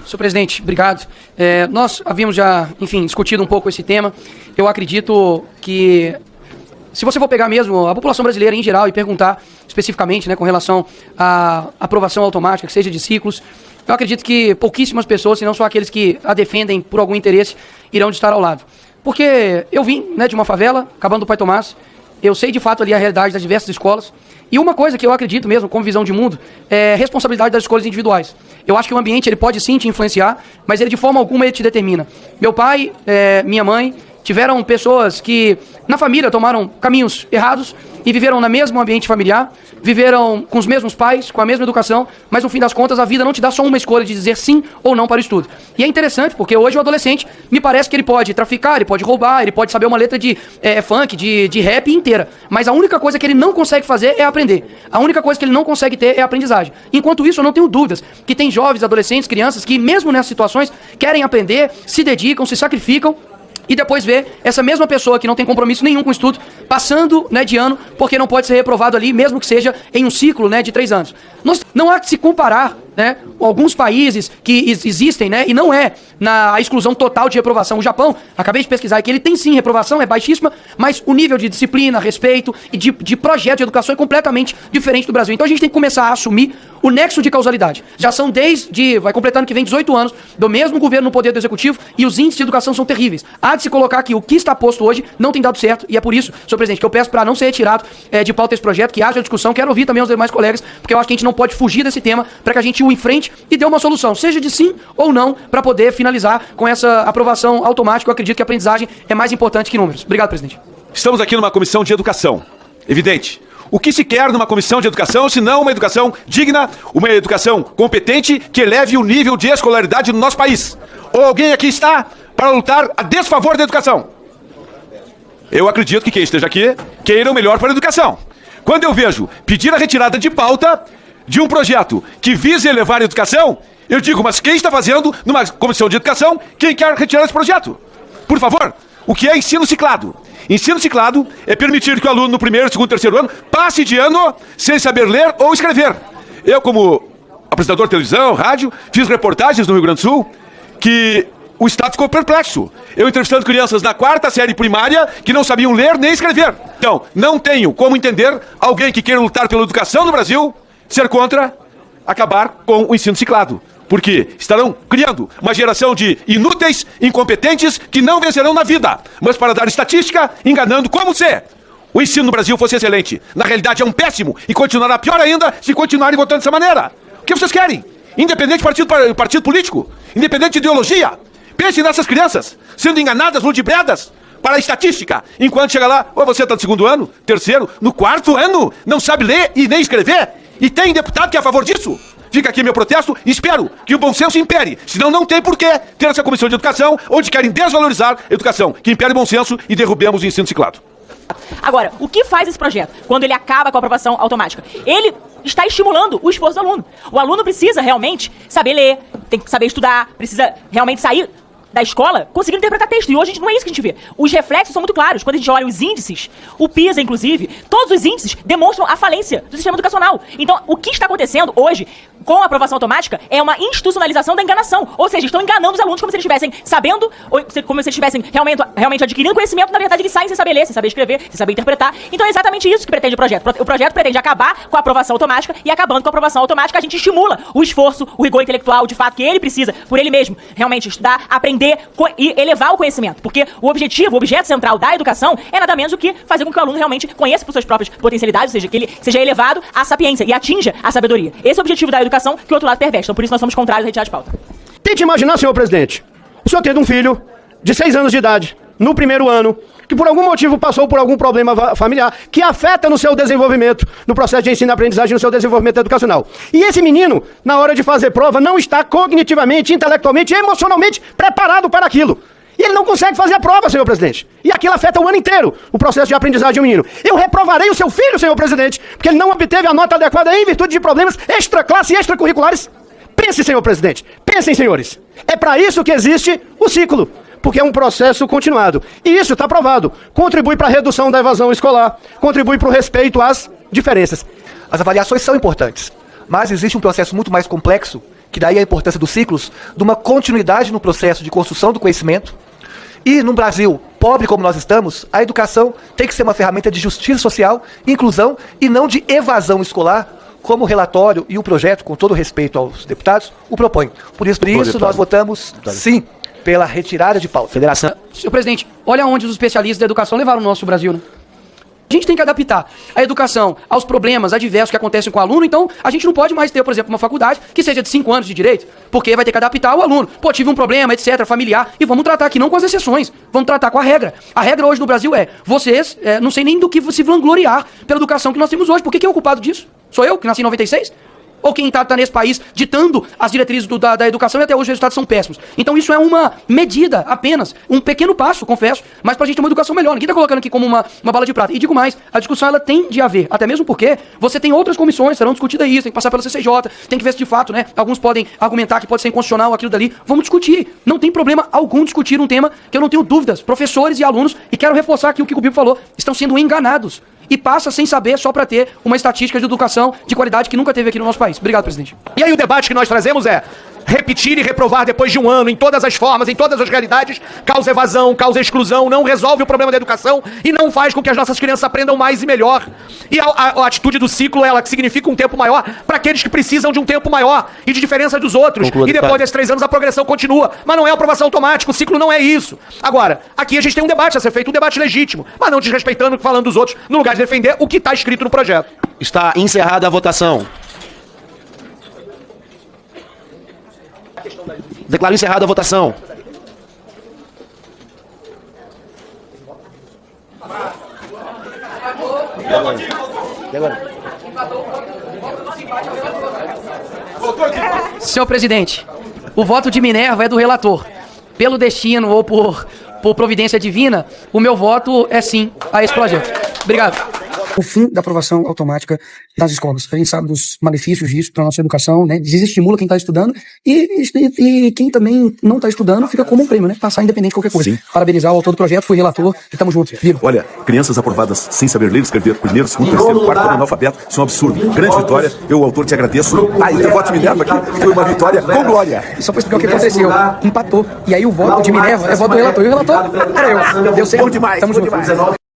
Senhor presidente, obrigado. Nós havíamos já, enfim, discutido um pouco esse tema. Eu acredito que, se você for pegar mesmo a população brasileira em geral e perguntar especificamente, né, com relação à aprovação automática, que seja de ciclos, eu acredito que pouquíssimas pessoas, se não só aqueles que a defendem por algum interesse, irão estar ao lado. Porque eu vim, né, de uma favela, acabando do Pai Tomás, eu sei de fato ali a realidade das diversas escolas, e uma coisa que eu acredito mesmo, como visão de mundo, é responsabilidade das escolhas individuais. Eu acho que o ambiente ele pode sim te influenciar, mas ele de forma alguma ele te determina. Meu pai, minha mãe, tiveram pessoas que na família tomaram caminhos errados e viveram no mesmo ambiente familiar, viveram com os mesmos pais, com a mesma educação, mas no fim das contas a vida não te dá só uma escolha de dizer sim ou não para o estudo. E é interessante porque hoje o adolescente, me parece que ele pode traficar, ele pode roubar, ele pode saber uma letra de funk, de rap inteira, mas a única coisa que ele não consegue fazer é aprender. A única coisa que ele não consegue ter é a aprendizagem. Enquanto isso, eu não tenho dúvidas que tem jovens, adolescentes, crianças que mesmo nessas situações querem aprender, se dedicam, se sacrificam, e depois ver essa mesma pessoa que não tem compromisso nenhum com o estudo, passando, né, de ano, porque não pode ser reprovado ali, mesmo que seja em um ciclo, né, de 3 anos. Não há que se comparar, né, alguns países que existem, né, e não é na exclusão total de reprovação. O Japão, acabei de pesquisar aqui, ele tem sim reprovação, é baixíssima, mas o nível de disciplina, respeito e de projeto de educação é completamente diferente do Brasil. Então a gente tem que começar a assumir o nexo de causalidade. Já são vai completando que vem 18 anos do mesmo governo no poder do executivo e os índices de educação são terríveis. Há de se colocar que o que está posto hoje não tem dado certo e é por isso, senhor presidente, que eu peço para não ser retirado de pauta esse projeto, que haja discussão, quero ouvir também os demais colegas, porque eu acho que a gente não pode fugir desse tema para que a gente o enfrente e dê uma solução, seja de sim ou não, para poder finalizar com essa aprovação automática. Eu acredito que a aprendizagem é mais importante que números. Obrigado, presidente. Estamos aqui numa comissão de educação. Evidente. O que se quer numa comissão de educação, se não uma educação digna, uma educação competente que eleve o nível de escolaridade no nosso país? Ou alguém aqui está para lutar a desfavor da educação? Eu acredito que quem esteja aqui queira o melhor para a educação. Quando eu vejo pedir a retirada de pauta de um projeto que visa elevar a educação, eu digo, mas quem está fazendo numa comissão de educação, quem quer retirar esse projeto? Por favor, o que é ensino ciclado? Ensino ciclado é permitir que o aluno no primeiro, segundo, terceiro ano passe de ano sem saber ler ou escrever. Eu, como apresentador de televisão, rádio, fiz reportagens no Rio Grande do Sul que o Estado ficou perplexo. Eu entrevistando crianças na 4ª série primária que não sabiam ler nem escrever. Então, não tenho como entender alguém que queira lutar pela educação no Brasil ser contra acabar com o ensino ciclado. Porque estarão criando uma geração de inúteis, incompetentes, que não vencerão na vida. Mas para dar estatística, enganando como se o ensino no Brasil fosse excelente. Na realidade é um péssimo e continuará pior ainda se continuarem votando dessa maneira. O que vocês querem? Independente de partido político? Independente de ideologia? Pensem nessas crianças sendo enganadas, ludibriadas para a estatística. Enquanto chega lá, ou você está no 2º ano, 3º, no 4º ano, não sabe ler e nem escrever? E tem deputado que é a favor disso? Fica aqui meu protesto e espero que o bom senso impere. Senão não tem porquê ter essa comissão de educação onde querem desvalorizar a educação. Que impere o bom senso e derrubemos o ensino ciclado. Agora, o que faz esse projeto quando ele acaba com a aprovação automática? Ele está estimulando o esforço do aluno. O aluno precisa realmente saber ler, tem que saber estudar, precisa realmente sair da escola conseguindo interpretar texto. E hoje não é isso que a gente vê. Os reflexos são muito claros. Quando a gente olha os índices, o PISA, inclusive, todos os índices demonstram a falência do sistema educacional. Então, o que está acontecendo hoje com a aprovação automática é uma institucionalização da enganação. Ou seja, estão enganando os alunos como se eles estivessem sabendo, ou como se eles estivessem realmente adquirindo conhecimento. Na verdade, eles saem sem saber ler, sem saber escrever, sem saber interpretar. Então, é exatamente isso que pretende o projeto. O projeto pretende acabar com a aprovação automática e, acabando com a aprovação automática, a gente estimula o esforço, o rigor intelectual, de fato, que ele precisa, por ele mesmo, realmente estudar, aprender e elevar o conhecimento. Porque o objeto central da educação é nada menos do que fazer com que o aluno realmente conheça por suas próprias potencialidades, ou seja, que ele seja elevado à sapiência e atinja a sabedoria. Esse é o objetivo da educação que o outro lado perverte. Então, por isso, nós somos contrários à retirada de pauta. Tente imaginar, senhor presidente, o senhor tendo um filho de 6 anos de idade, no primeiro ano, que por algum motivo passou por algum problema familiar, que afeta no seu desenvolvimento, no processo de ensino e aprendizagem, no seu desenvolvimento educacional. E esse menino, na hora de fazer prova, não está cognitivamente, intelectualmente e emocionalmente preparado para aquilo. E ele não consegue fazer a prova, senhor presidente. E aquilo afeta o ano inteiro, o processo de aprendizagem do menino. Eu reprovarei o seu filho, senhor presidente, porque ele não obteve a nota adequada em virtude de problemas extraclasse e extracurriculares. Pense, senhor presidente. Pensem, senhores. É para isso que existe o ciclo. Porque é um processo continuado. E isso está provado. Contribui para a redução da evasão escolar, contribui para o respeito às diferenças. As avaliações são importantes, mas existe um processo muito mais complexo que daí a importância dos ciclos, de uma continuidade no processo de construção do conhecimento. E num Brasil pobre como nós estamos, a educação tem que ser uma ferramenta de justiça social, inclusão e não de evasão escolar, como o relatório e o projeto, com todo respeito aos deputados, o propõem. Por isso nós votamos sim pela retirada de pauta. Federação. Senhor presidente, olha onde os especialistas da educação levaram o nosso Brasil, né? A gente tem que adaptar a educação aos problemas adversos que acontecem com o aluno, então a gente não pode mais ter, por exemplo, uma faculdade que seja de 5 anos de direito, porque vai ter que adaptar o aluno. Pô, tive um problema, etc., familiar, e vamos tratar aqui não com as exceções, vamos tratar com a regra. A regra hoje no Brasil vocês, não sei nem do que se vangloriar pela educação que nós temos hoje. Por que quem é o culpado disso? Sou eu, que nasci em 96? Ou quem tá nesse país ditando as diretrizes da educação e até hoje os resultados são péssimos. Então isso é uma medida apenas, um pequeno passo, confesso, mas pra gente ter uma educação melhor. Ninguém tá colocando aqui como uma bala de prata. E digo mais, a discussão ela tem de haver, até mesmo porque você tem outras comissões, serão discutidas isso, tem que passar pela CCJ, tem que ver se de fato, né, alguns podem argumentar que pode ser inconstitucional aquilo dali. Vamos discutir. Não tem problema algum discutir um tema que eu não tenho dúvidas. Professores e alunos, e quero reforçar aqui o que o Bibo falou, estão sendo enganados. E passa sem saber só para ter uma estatística de educação de qualidade que nunca teve aqui no nosso país. Obrigado, presidente. E aí o debate que nós trazemos é repetir e reprovar depois de um ano, em todas as formas, em todas as realidades, causa evasão, causa exclusão, não resolve o problema da educação e não faz com que as nossas crianças aprendam mais e melhor. E a atitude do ciclo, ela que significa um tempo maior para aqueles que precisam de um tempo maior e de diferença dos outros. Conclua, e depois deputado. desses 3 anos a progressão continua. Mas não é aprovação automática, o ciclo não é isso. Agora, aqui a gente tem um debate a ser feito, um debate legítimo, mas não desrespeitando, falando dos outros, no lugar de defender o que está escrito no projeto. Está encerrada a votação. Declaro encerrada a votação. E agora? Senhor presidente, o voto de Minerva é do relator. Pelo destino ou por providência divina, o meu voto é sim a esse projeto. Obrigado. O fim da aprovação automática das escolas. A gente sabe dos malefícios disso para a nossa educação, né? Desestimula quem está estudando e quem também não está estudando fica como um prêmio, né? Passar independente de qualquer coisa. Sim. Parabenizar o autor do projeto, fui relator e tamo junto. Viva. Olha, crianças aprovadas sem saber ler e escrever, primeiro, segundo, terceiro, quarto, ano analfabeto, isso é um absurdo. Grande vitória, eu, autor, te agradeço. Ah, e teu voto de Minerva aqui foi uma vitória com glória. Só para explicar o que aconteceu. Empatou. E aí o voto de Minerva é voto do relator. E o relator era eu. Deu certo. Bom demais, Tamo bom junto. demais.